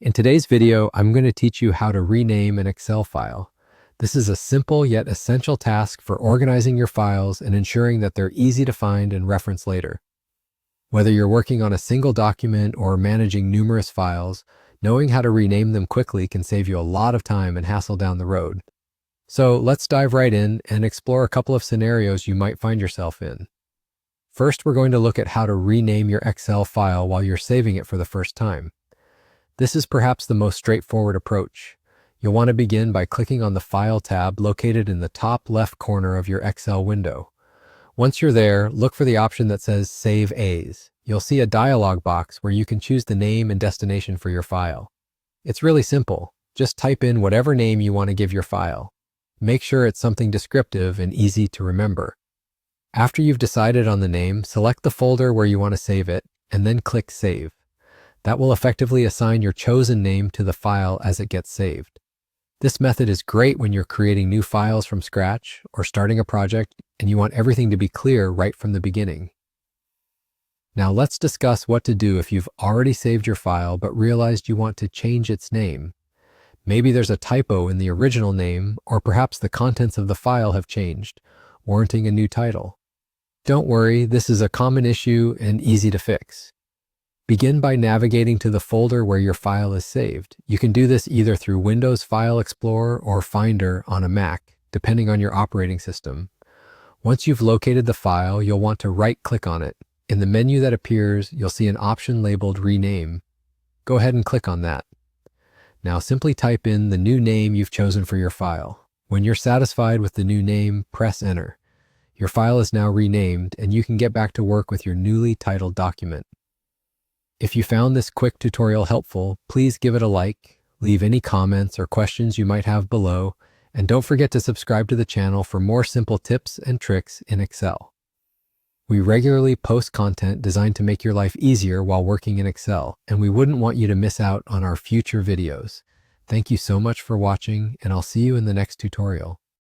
In today's video, I'm going to teach you how to rename an Excel file. This is a simple yet essential task for organizing your files and ensuring that they're easy to find and reference later. Whether you're working on a single document or managing numerous files, knowing how to rename them quickly can save you a lot of time and hassle down the road. So let's dive right in and explore a couple of scenarios you might find yourself in. First, we're going to look at how to rename your Excel file while you're saving it for the first time. This is perhaps the most straightforward approach. You'll want to begin by clicking on the File tab located in the top left corner of your Excel window. Once you're there, look for the option that says Save As. You'll see a dialog box where you can choose the name and destination for your file. It's really simple. Just type in whatever name you want to give your file. Make sure it's something descriptive and easy to remember. After you've decided on the name, select the folder where you want to save it, and then click Save. That will effectively assign your chosen name to the file as it gets saved. This method is great when you're creating new files from scratch or starting a project and you want everything to be clear right from the beginning. Now let's discuss what to do if you've already saved your file but realized you want to change its name. Maybe there's a typo in the original name, or perhaps the contents of the file have changed, warranting a new title. Don't worry, this is a common issue and easy to fix. Begin by navigating to the folder where your file is saved. You can do this either through Windows File Explorer or Finder on a Mac, depending on your operating system. Once you've located the file, you'll want to right-click on it. In the menu that appears, you'll see an option labeled Rename. Go ahead and click on that. Now simply type in the new name you've chosen for your file. When you're satisfied with the new name, press Enter. Your file is now renamed, and you can get back to work with your newly titled document. If you found this quick tutorial helpful, please give it a like, leave any comments or questions you might have below, and don't forget to subscribe to the channel for more simple tips and tricks in Excel. We regularly post content designed to make your life easier while working in Excel, and we wouldn't want you to miss out on our future videos. Thank you so much for watching, and I'll see you in the next tutorial.